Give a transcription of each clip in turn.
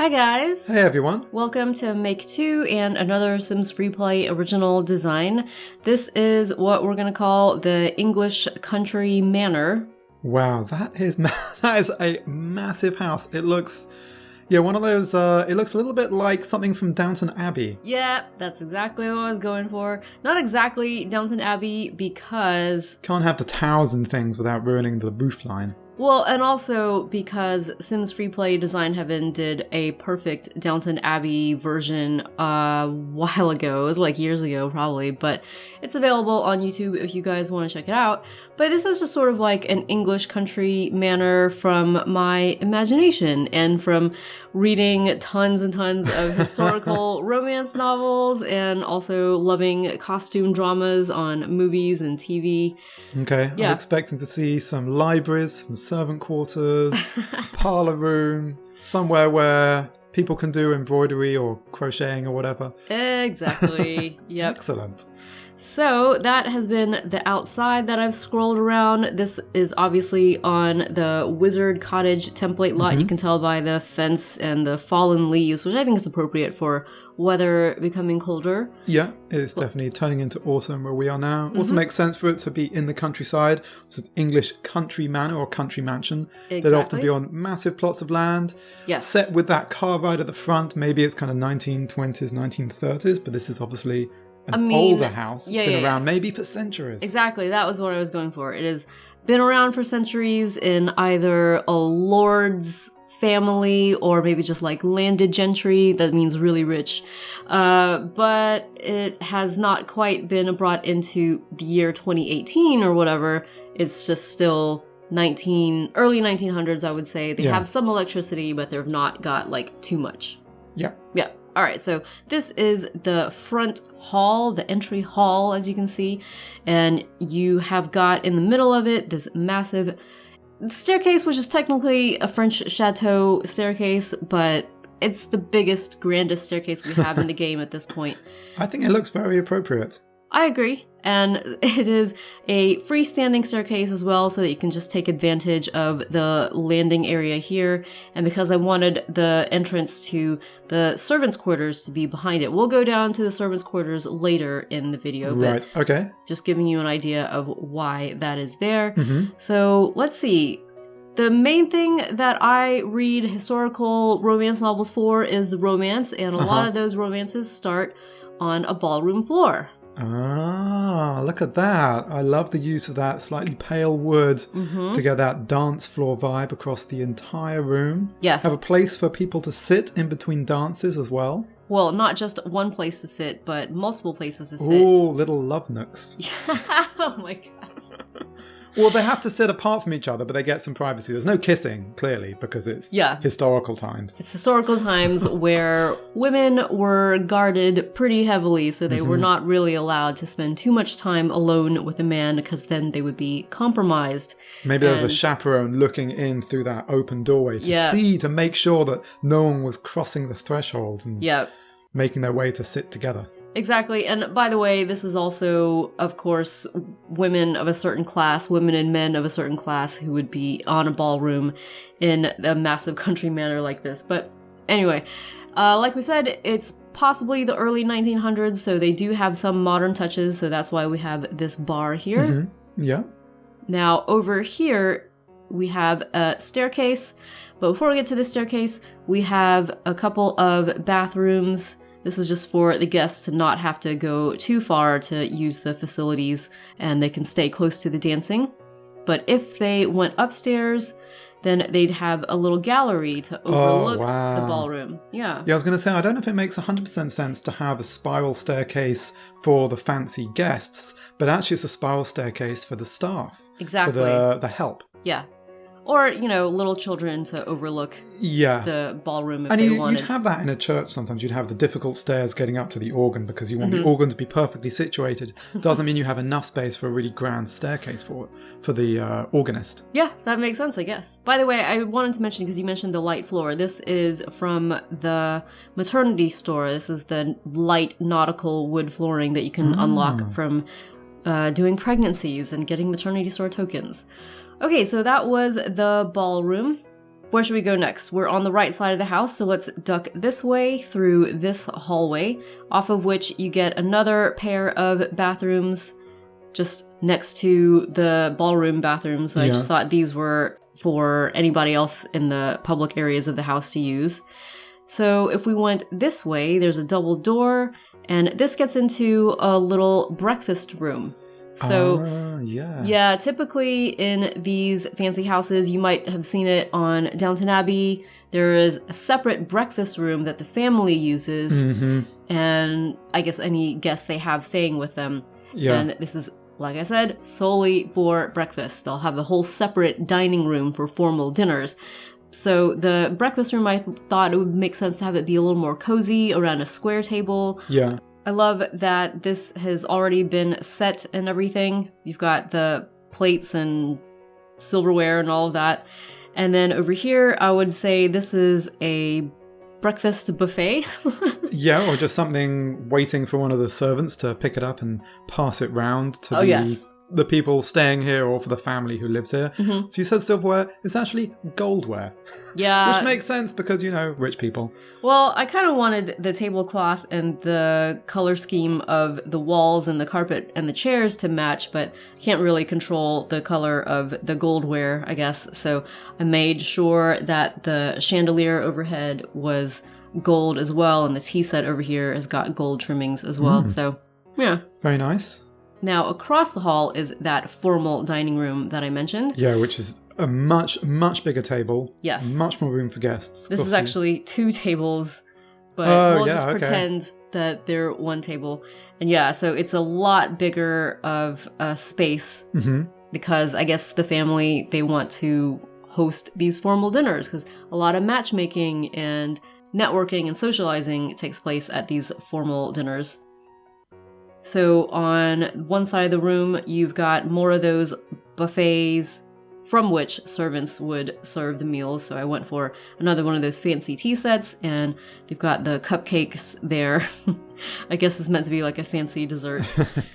Hi guys! Hey everyone! Welcome to Make 2 and another Sims FreePlay original design. This is what we're going to call the English country manor. Wow, that is a massive house. It looks, one of those, it looks a little bit like something from Downton Abbey. Yeah, that's exactly what I was going for. Not exactly Downton Abbey because... Can't have the towers and things without ruining the roofline. Well, and also because Sims FreePlay Design Heaven did a perfect Downton Abbey version a while ago. It was like years ago, probably, but it's available on YouTube if you guys want to check it out. But this is just sort of like an English country manor from my imagination and from reading tons and tons of historical romance novels and also loving costume dramas on movies and TV. Okay, yeah. I'm expecting to see some libraries, some servant quarters, parlor room, somewhere where people can do embroidery or crocheting or whatever. Exactly. Yep. Excellent. So that has been the outside that I've scrolled around. This is obviously on the Wizard Cottage template lot. You can tell by the fence and the fallen leaves, which I think is appropriate for weather becoming colder. Yeah, it's definitely turning into autumn where we are now. Also makes sense for it to be in the countryside. It's an English country manor or country mansion. Exactly. They'd often be on massive plots of land. Yes. Set with that car ride at the front. Maybe it's kind of 1920s, 1930s, but this is obviously an older house. It's been around maybe for centuries. Exactly, that was what I was going for. It has been around for centuries in either a lord's family or maybe just like landed gentry. That means really rich. But it has not quite been brought into the year 2018 or whatever. It's just still early 1900s, I would say. They have some electricity, but they've not got like too much. Yeah. Yeah. All right, so this is the front hall, the entry hall, as you can see, and you have got in the middle of it this massive staircase, which is technically a French chateau staircase, but it's the biggest, grandest staircase we have in the game at this point. I think it looks very appropriate. I agree. And it is a freestanding staircase as well, so that you can just take advantage of the landing area here. And because I wanted the entrance to the servants' quarters to be behind it, we'll go down to the servants' quarters later in the video. Right, okay. Just giving you an idea of why that is there. So let's see. The main thing that I read historical romance novels for is the romance, and a lot of those romances start on a ballroom floor. Ah, look at that. I love the use of that slightly pale wood to get that dance floor vibe across the entire room. Yes. Have a place for people to sit in between dances as well. Well, not just one place to sit, but multiple places to sit. Ooh, little love nooks. Oh my gosh. Well, they have to sit apart from each other, but they get some privacy. There's no kissing, clearly, because it's historical times. It's historical times where women were guarded pretty heavily, so they were not really allowed to spend too much time alone with a man, because then they would be compromised. Maybe there was a chaperone looking in through that open doorway to make sure that no one was crossing the threshold and making their way to sit together. Exactly, and by the way, this is also, of course, women of a certain class, women and men of a certain class who would be on a ballroom in a massive country manor like this. But anyway, like we said, it's possibly the early 1900s, so they do have some modern touches, so that's why we have this bar here. Yeah. Now, over here, we have a staircase, but before we get to the staircase, we have a couple of bathrooms. This is just for the guests to not have to go too far to use the facilities, and they can stay close to the dancing. But if they went upstairs, then they'd have a little gallery to overlook the ballroom. Yeah. Yeah, I was going to say, I don't know if it makes 100% sense to have a spiral staircase for the fancy guests, but actually it's a spiral staircase for the staff. Exactly. For the help. Yeah. Or, little children to overlook the ballroom if they wanted. You'd have that in a church sometimes. You'd have the difficult stairs getting up to the organ because you want the organ to be perfectly situated. Doesn't mean you have enough space for a really grand staircase for the organist. Yeah, that makes sense, I guess. By the way, I wanted to mention, because you mentioned the light floor, this is from the maternity store. This is the light nautical wood flooring that you can unlock from doing pregnancies and getting maternity store tokens. Okay, so that was the ballroom. where should we go next? We're on the right side of the house, so let's duck this way through this hallway, off of which you get another pair of bathrooms just next to the ballroom bathrooms. So I just thought these were for anybody else in the public areas of the house to use. So if we went this way, there's a double door, and this gets into a little breakfast room. So, yeah, typically in these fancy houses, you might have seen it on Downton Abbey. There is a separate breakfast room that the family uses, and I guess any guests they have staying with them. Yeah. And this is, like I said, solely for breakfast. They'll have a whole separate dining room for formal dinners. So the breakfast room, I thought it would make sense to have it be a little more cozy around a square table. Yeah. I love that this has already been set and everything. You've got the plates and silverware and all of that. And then over here, I would say this is a breakfast buffet. Yeah, or just something waiting for one of the servants to pick it up and pass it round to the people staying here or for the family who lives here. So you said silverware, it's actually goldware. Yeah. Which makes sense because, you know, rich people. Well, I kind of wanted the tablecloth and the color scheme of the walls and the carpet and the chairs to match, but I can't really control the color of the goldware, I guess. So I made sure that the chandelier overhead was gold as well, and the tea set over here has got gold trimmings as well. So, yeah. Very nice. Now, across the hall is that formal dining room that I mentioned. Yeah, which is a much, much bigger table. Yes. Much more room for guests. This is actually 2 tables, but we'll just pretend that they're 1 table. And yeah, so it's a lot bigger of a space because I guess the family, they want to host these formal dinners because a lot of matchmaking and networking and socializing takes place at these formal dinners. So on one side of the room, you've got more of those buffets from which servants would serve the meals. So I went for another one of those fancy tea sets, and they've got the cupcakes there. I guess it's meant to be like a fancy dessert.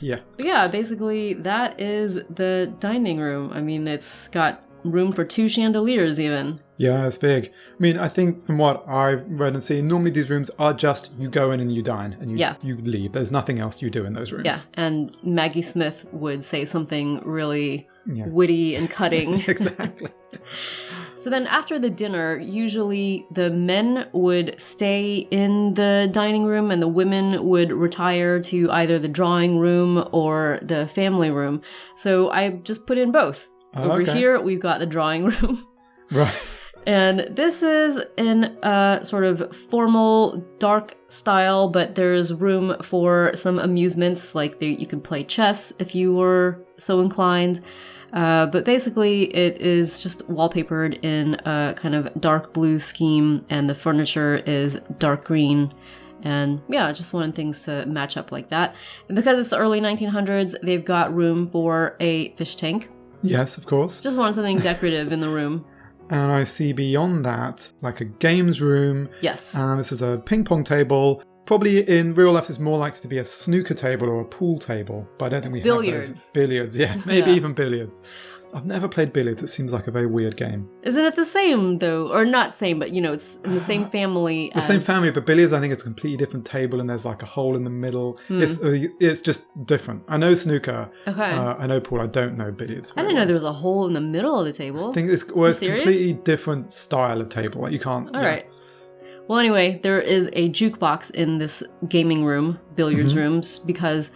Yeah. But yeah, basically that is the dining room. I mean, it's got room for 2 chandeliers even. Yeah, it's big. I mean, I think from what I've read and seen, normally these rooms are just you go in and you dine and you leave. There's nothing else you do in those rooms. Yeah, and Maggie Smith would say something really witty and cutting. Exactly. So then after the dinner, usually the men would stay in the dining room and the women would retire to either the drawing room or the family room. So I just put in both. Over here, we've got the drawing room. Right. And this is in a sort of formal, dark style, but there's room for some amusements, like you could play chess if you were so inclined. But basically, it is just wallpapered in a kind of dark blue scheme, and the furniture is dark green. And yeah, I just wanted things to match up like that. And because it's the early 1900s, they've got room for a fish tank. Yes, of course. Just wanted something decorative in the room. And I see beyond that, like a games room. Yes. And this is a ping pong table. Probably in real life, it's more likely to be a snooker table or a pool table. But I don't think we have those. Billiards, yeah. Maybe even billiards. I've never played billiards. It seems like a very weird game. Isn't it the same, though? Or not same, but, you know, it's in the same family The same family, but billiards, I think it's a completely different table and there's like a hole in the middle. It's just different. I know snooker. Okay. I know pool. I don't know billiards. I didn't know there was a hole in the middle of the table. I think it's completely different style of table. Like you can't... All right. Well, anyway, there is a jukebox in this gaming room, billiards rooms, because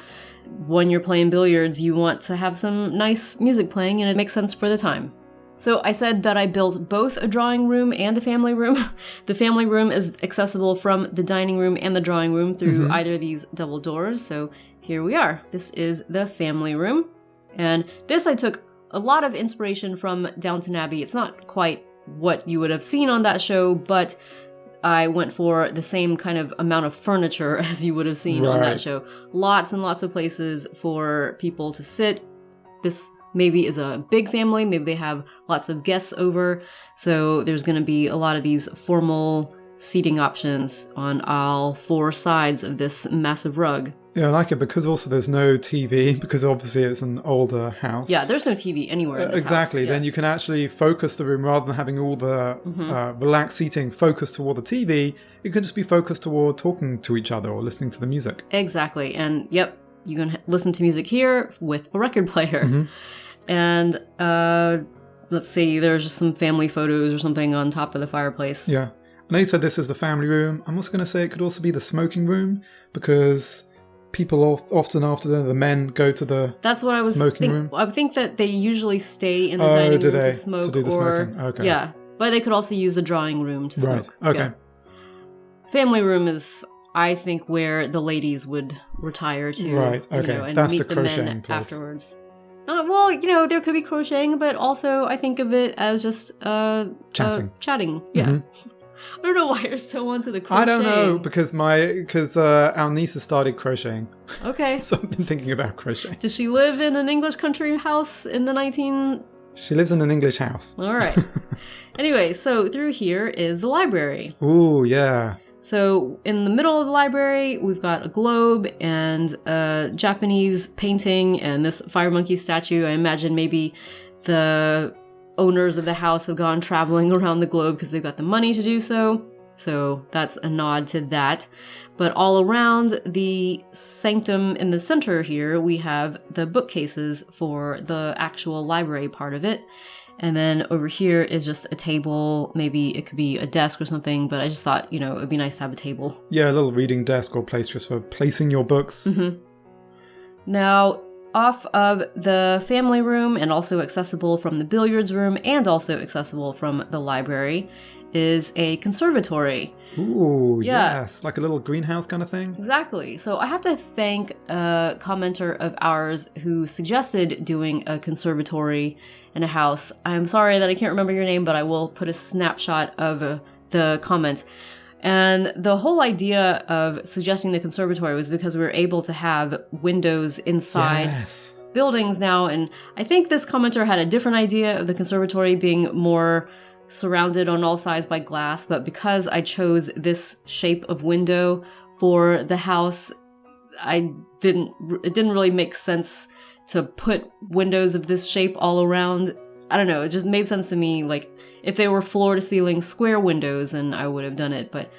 when you're playing billiards, you want to have some nice music playing, and it makes sense for the time. So I said that I built both a drawing room and a family room. The family room is accessible from the dining room and the drawing room through either of these double doors. So here we are. This is the family room. And this I took a lot of inspiration from Downton Abbey. It's not quite what you would have seen on that show, but I went for the same kind of amount of furniture as you would have seen on that show. Lots and lots of places for people to sit. This maybe is a big family. Maybe they have lots of guests over. So there's going to be a lot of these formal seating options on all 4 sides of this massive rug. Yeah, I like it because also there's no TV, because obviously it's an older house. Yeah, there's no TV anywhere in this exactly. house. Then you can actually focus the room rather than having all the relaxed seating focused toward the TV. It can just be focused toward talking to each other or listening to the music. Exactly. And yep, you can listen to music here with a record player. Mm-hmm. And let's see, there's just some family photos or something on top of the fireplace. Yeah. I know you said this is the family room. I'm also going to say it could also be the smoking room, because people often after the men go to the That's what I was smoking room. I think that they usually stay in the dining room to smoke. To do the smoking? Okay. Yeah, but they could also use the drawing room to smoke. Right, okay. Yeah. Family room is, I think, where the ladies would retire to. Right, okay. And That's meet the crocheting men place. afterwards. Well, there could be crocheting, but also I think of it as just chatting. Yeah. Mm-hmm. I don't know why you're so onto the crocheting. I don't know, because our niece has started crocheting. Okay. So I've been thinking about crocheting. Does she live in an English country house in the She lives in an English house. All right. Anyway, so through here is the library. Ooh, yeah. So in the middle of the library, we've got a globe and a Japanese painting and this fire monkey statue. I imagine maybe the owners of the house have gone traveling around the globe because they've got the money to do so. So that's a nod to that. But all around the sanctum in the center here, we have the bookcases for the actual library part of it. And then over here is just a table. Maybe it could be a desk or something, but I just thought, it would be nice to have a table. Yeah, a little reading desk or place just for placing your books. Mm-hmm. Now, off of the family room and also accessible from the billiards room and also accessible from the library is a conservatory. Ooh, yeah. Yes. Like a little greenhouse kind of thing? Exactly. So I have to thank a commenter of ours who suggested doing a conservatory in a house. I'm sorry that I can't remember your name, but I will put a snapshot of the comment. And the whole idea of suggesting the conservatory was because we were able to have windows inside buildings now. And I think this commenter had a different idea of the conservatory being more surrounded on all sides by glass, but because I chose this shape of window for the house, it didn't really make sense to put windows of this shape all around. I don't know, it just made sense to me, like, if they were floor-to-ceiling square windows, then I would have done it, but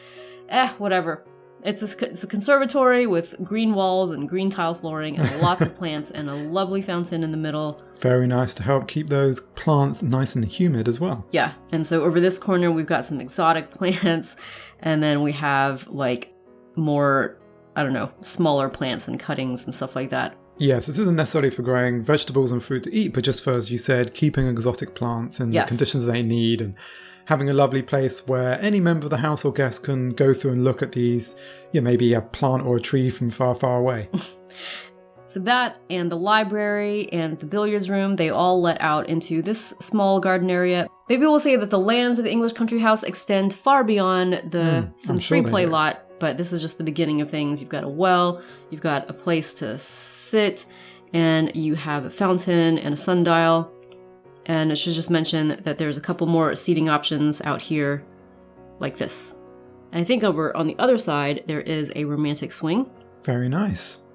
whatever. It's a conservatory with green walls and green tile flooring and lots of plants and a lovely fountain in the middle. Very nice to help keep those plants nice and humid as well. Yeah, and so over this corner we've got some exotic plants, and then we have, like, more, I don't know, smaller plants and cuttings and stuff like that. Yes, this isn't necessarily for growing vegetables and fruit to eat, but just for, as you said, keeping exotic plants in the conditions they need and having a lovely place where any member of the house or guest can go through and look at these, maybe a plant or a tree from far, far away. So that and the library and the billiards room, they all let out into this small garden area. Maybe we'll say that the lands of the English country house extend far beyond the Sims FreePlay lot, but this is just the beginning of things. You've got a well, you've got a place to sit, and you have a fountain and a sundial. And I should just mention that there's a couple more seating options out here like this. And I think over on the other side, there is a romantic swing. Very nice.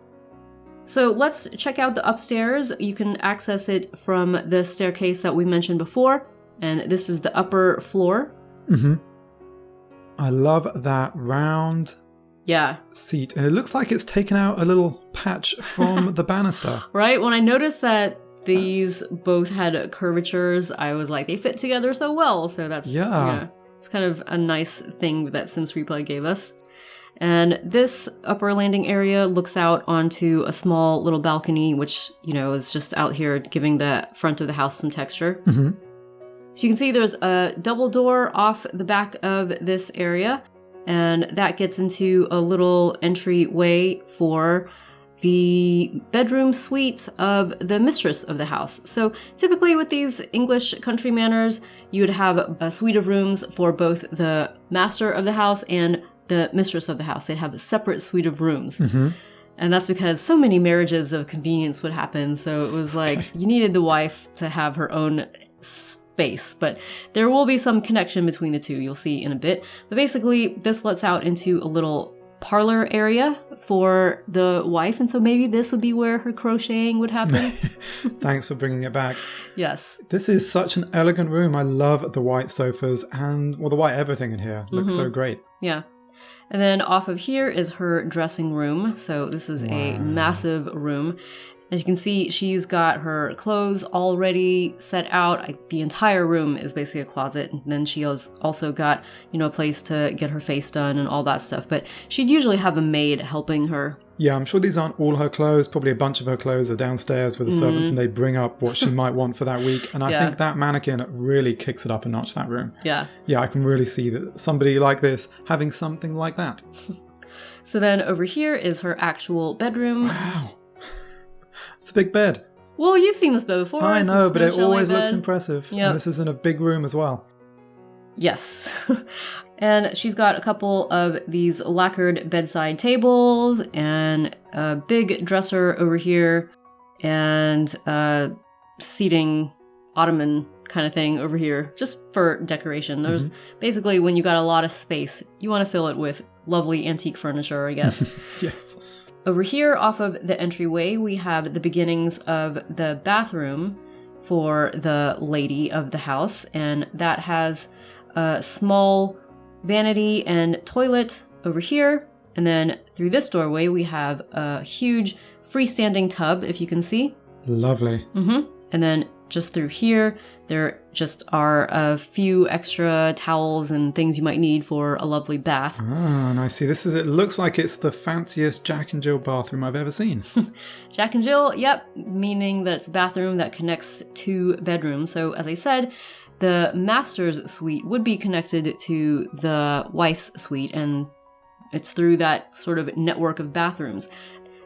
So let's check out the upstairs. You can access it from the staircase that we mentioned before. And this is the upper floor. Mm-hmm. I love that round seat. And it looks like it's taken out a little patch from the banister. Right? When I noticed that these both had curvatures, I was like, they fit together so well. So that's, it's kind of a nice thing that Sims FreePlay gave us. And this upper landing area looks out onto a small little balcony, which, is just out here giving the front of the house some texture. Mm-hmm. So you can see there's a double door off the back of this area, and that gets into a little entryway for the bedroom suite of the mistress of the house. So typically with these English country manors, you would have a suite of rooms for both the master of the house and the mistress of the house. They'd have a separate suite of rooms. Mm-hmm. And that's because so many marriages of convenience would happen. So it was like you needed the wife to have her own space. But there will be some connection between the two, you'll see in a bit. But basically, this lets out into a little parlor area for the wife, and so maybe this would be where her crocheting would happen. Thanks for bringing it back. Yes. This is such an elegant room. I love the white sofas and, well, the white everything in here. Looks so great. Yeah. And then off of here is her dressing room. So this is a massive room. As you can see, she's got her clothes already set out. The entire room is basically a closet. And then she has also got, a place to get her face done and all that stuff. But she'd usually have a maid helping her. Yeah, I'm sure these aren't all her clothes. Probably a bunch of her clothes are downstairs with the servants and they bring up what she might want for that week. And I think that mannequin really kicks it up a notch, that room. Yeah. Yeah, I can really see that somebody like this having something like that. So then over here is her actual bedroom. Wow. It's a big bed. Well, you've seen this bed before. I know, but it always looks impressive. Yep. And this is in a big room as well. Yes. And she's got a couple of these lacquered bedside tables and a big dresser over here and a seating ottoman kind of thing over here, just for decoration. There's basically, when you got a lot of space, you want to fill it with lovely antique furniture, I guess. Yes. Over here, off of the entryway, we have the beginnings of the bathroom for the lady of the house, and that has a small vanity and toilet over here. And then through this doorway, we have a huge freestanding tub, if you can see. Lovely. And then just through here, there just are a few extra towels and things you might need for a lovely bath. Ah, and I see. It looks like it's the fanciest Jack and Jill bathroom I've ever seen. Jack and Jill, yep, meaning that it's a bathroom that connects two bedrooms. So as I said, the master's suite would be connected to the wife's suite, and it's through that sort of network of bathrooms.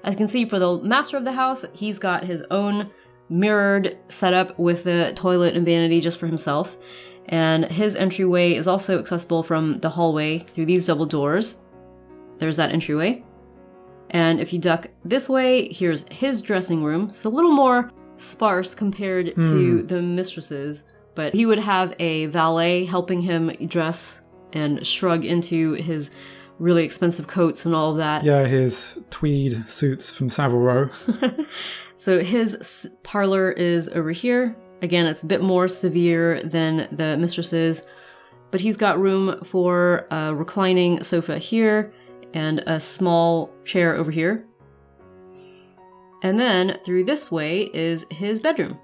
As you can see, for the master of the house, he's got his own mirrored setup with the toilet and vanity just for himself. And his entryway is also accessible from the hallway through these double doors. There's that entryway. And if you duck this way, here's his dressing room. It's a little more sparse compared to the mistress's, but he would have a valet helping him dress and shrug into his really expensive coats and all of that. Yeah, his tweed suits from Savile Row. So his parlor is over here. Again, it's a bit more severe than the mistress's, but he's got room for a reclining sofa here and a small chair over here. And then through this way is his bedroom.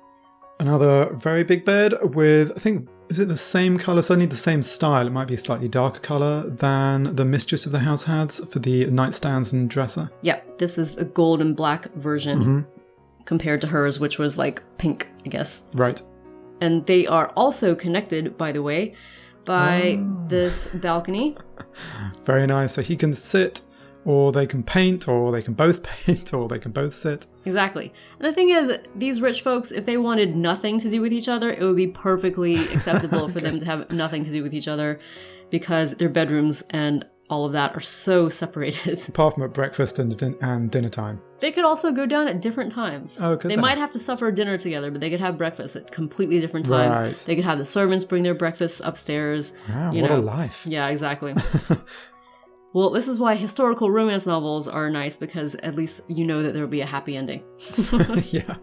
Another very big bed with, I think, is it the same colour? Certainly the same style. It might be a slightly darker colour than the mistress of the house has for the nightstands and dresser. Yep, this is the gold and black version compared to hers, which was like pink, I guess. Right. And they are also connected, by the way, by this balcony. Very nice. So he can sit, or they can paint, or they can both paint, or they can both sit. Exactly. And the thing is, these rich folks, if they wanted nothing to do with each other, it would be perfectly acceptable for them to have nothing to do with each other, because their bedrooms and all of that are so separated. Apart from at breakfast and dinner time. They could also go down at different times. Oh, could they they? Might have to suffer dinner together, but they could have breakfast at completely different times. Right. They could have the servants bring their breakfasts upstairs. Wow, what a life. Yeah, exactly. Well, this is why historical romance novels are nice, because at least you know that there will be a happy ending. Yeah.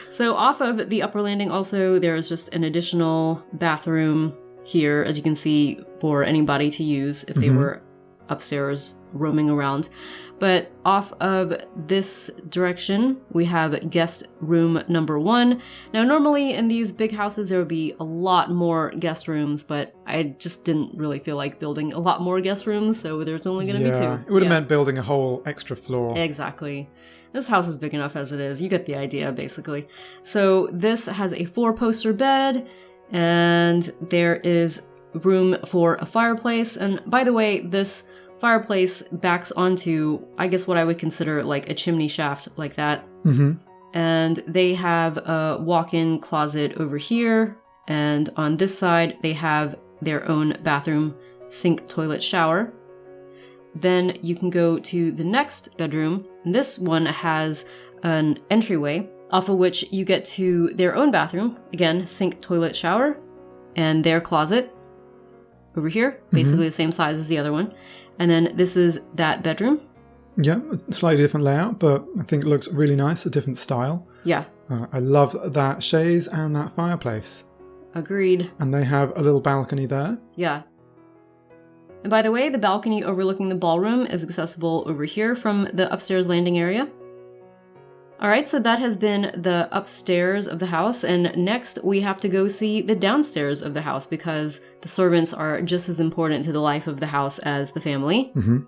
So off of the upper landing also, there is just an additional bathroom here, as you can see, for anybody to use if they were upstairs roaming around. But off of this direction, we have guest room number 1. Now, normally in these big houses, there would be a lot more guest rooms, but I just didn't really feel like building a lot more guest rooms, so there's only going to be 2. It would have meant building a whole extra floor. Exactly. This house is big enough as it is. You get the idea, basically. So this has a 4-poster bed, and there is room for a fireplace. And by the way, this fireplace backs onto, I guess, what I would consider like a chimney shaft like that. And they have a walk-in closet over here, and on this side they have their own bathroom, sink, toilet, shower. Then you can go to the next bedroom, and this one has an entryway off of which you get to their own bathroom, again, sink, toilet, shower, and their closet over here, basically the same size as the other one. And then this is that bedroom. Yeah, slightly different layout, but I think it looks really nice, a different style. Yeah. I love that chaise and that fireplace. Agreed. And they have a little balcony there. Yeah. And by the way, the balcony overlooking the ballroom is accessible over here from the upstairs landing area. Alright, so that has been the upstairs of the house, and next we have to go see the downstairs of the house because the servants are just as important to the life of the house as the family. Mm-hmm.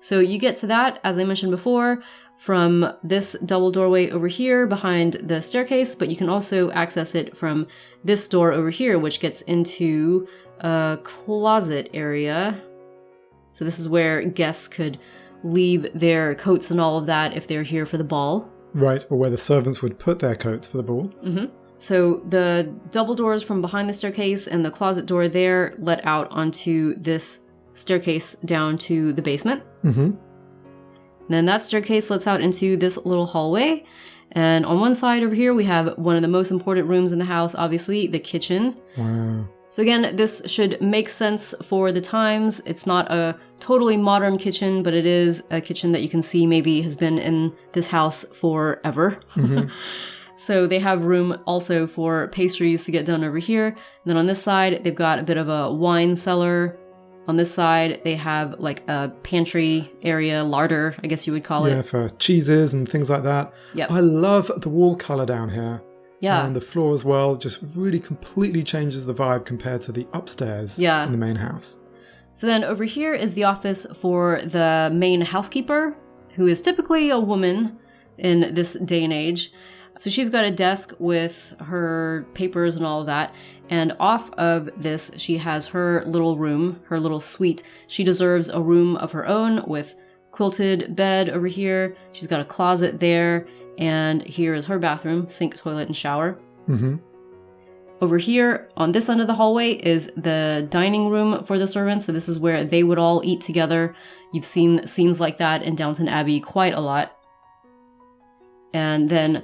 So you get to that, as I mentioned before, from this double doorway over here behind the staircase, but you can also access it from this door over here, which gets into a closet area. So this is where guests could leave their coats and all of that if they're here for the ball. Right, or where the servants would put their coats for the ball. Mm-hmm. So the double doors from behind the staircase and the closet door there let out onto this staircase down to the basement. Mm-hmm. And then that staircase lets out into this little hallway. And on one side over here, we have one of the most important rooms in the house, obviously, the kitchen. Wow. So again, this should make sense for the times. It's not a totally modern kitchen, but it is a kitchen that you can see maybe has been in this house forever. Mm-hmm. So they have room also for pastries to get done over here. And then on this side, they've got a bit of a wine cellar. On this side, they have like a pantry area, larder, I guess you would call it. Yeah, for cheeses and things like that. Yep. I love the wall colour down here. Yeah. And the floor as well just really completely changes the vibe compared to the upstairs in the main house. So then over here is the office for the main housekeeper, who is typically a woman in this day and age. So she's got a desk with her papers and all of that. And off of this, she has her little room, her little suite. She deserves a room of her own with quilted bed over here. She's got a closet there. And here is her bathroom, sink, toilet, and shower. Mm-hmm. Over here, on this end of the hallway, is the dining room for the servants. So this is where they would all eat together. You've seen scenes like that in Downton Abbey quite a lot. And then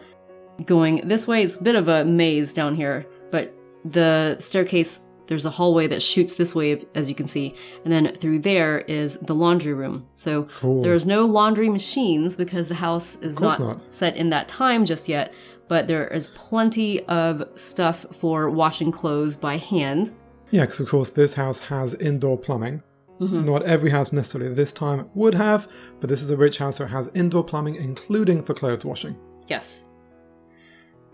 going this way, it's a bit of a maze down here. But the staircase, there's a hallway that shoots this way, as you can see. And then through there is the laundry room. So there's no laundry machines because the house is not set in that time just yet. But there is plenty of stuff for washing clothes by hand. Yeah, because of course this house has indoor plumbing. Mm-hmm. Not every house necessarily this time would have, but this is a rich house, so it has indoor plumbing, including for clothes washing. Yes.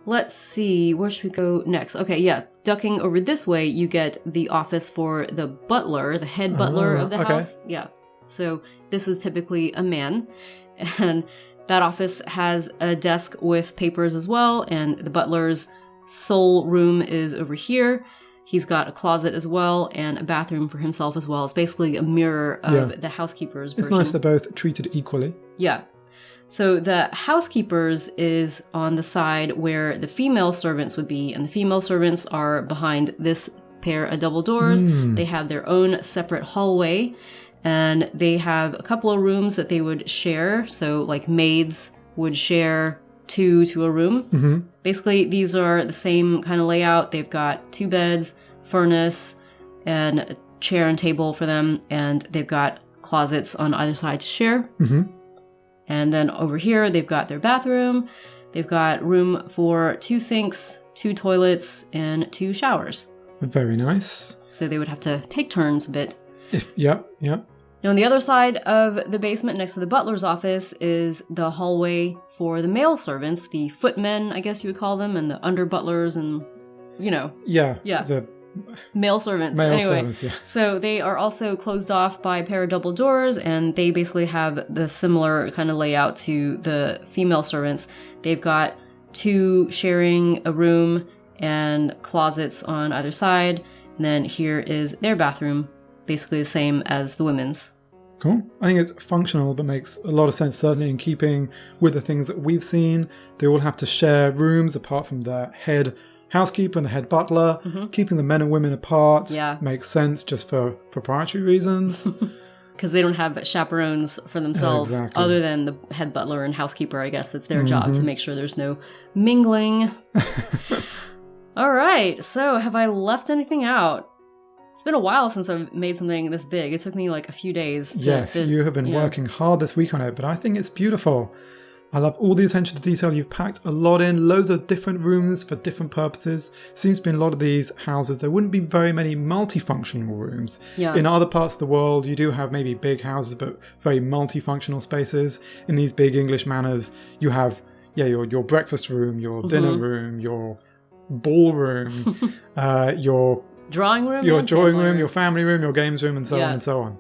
Let's see, where should we go next? Okay, yeah, ducking over this way, you get the office for the butler, the head butler of the house. Yeah, so this is typically a man, and that office has a desk with papers as well, and the butler's sole room is over here. He's got a closet as well, and a bathroom for himself as well. It's basically a mirror of the housekeeper's version. It's nice they're both treated equally. Yeah. So the housekeepers is on the side where the female servants would be, and the female servants are behind this pair of double doors. They have their own separate hallway, and they have a couple of rooms that they would share. So like maids would share two to a room. Mm-hmm. Basically, these are the same kind of layout. They've got 2 beds, furnace, and a chair and table for them, and they've got closets on either side to share. Mm-hmm. And then over here, they've got their bathroom. They've got room for 2 sinks, 2 toilets, and 2 showers. Very nice. So they would have to take turns a bit. Yep. Now, on the other side of the basement, next to the butler's office, is the hallway for the male servants, the footmen, I guess you would call them, and the under butlers and, you know. Yeah. The male servants. Servants, yeah. So they are also closed off by a pair of double doors, and they basically have the similar kind of layout to the female servants. They've got 2 sharing a room and closets on either side, and then here is their bathroom, basically the same as the women's. Cool. I think it's functional, but makes a lot of sense, certainly in keeping with the things that we've seen. They all have to share rooms apart from the head housekeeper and the head butler. Mm-hmm. Keeping the men and women apart makes sense just for proprietary reasons. Because they don't have chaperones for themselves other than the head butler and housekeeper, I guess. It's their job to make sure there's no mingling. All right, so have I left anything out? It's been a while since I've made something this big. It took me like a few days to... Yes, you have been working hard this week on it, but I think it's beautiful. I love all the attention to detail. You've packed a lot in, loads of different rooms for different purposes. Seems to be in a lot of these houses, there wouldn't be very many multifunctional rooms. Yeah. In other parts of the world, you do have maybe big houses, but very multifunctional spaces. In these big English manors, you have your breakfast room, your dinner room, your ballroom, your drawing room, your family room, your games room, and so on and so on.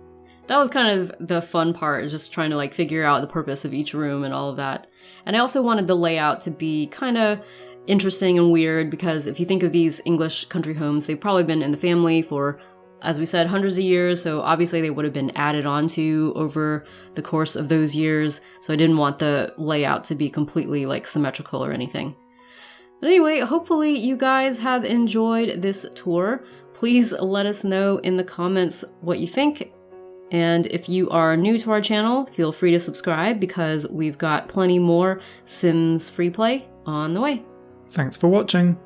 That was kind of the fun part, is just trying to like figure out the purpose of each room and all of that. And I also wanted the layout to be kind of interesting and weird, because if you think of these English country homes, they've probably been in the family for, as we said, hundreds of years, so obviously they would have been added onto over the course of those years, so I didn't want the layout to be completely like symmetrical or anything. But anyway, hopefully you guys have enjoyed this tour. Please let us know in the comments what you think. And if you are new to our channel, feel free to subscribe, because we've got plenty more Sims FreePlay on the way. Thanks for watching.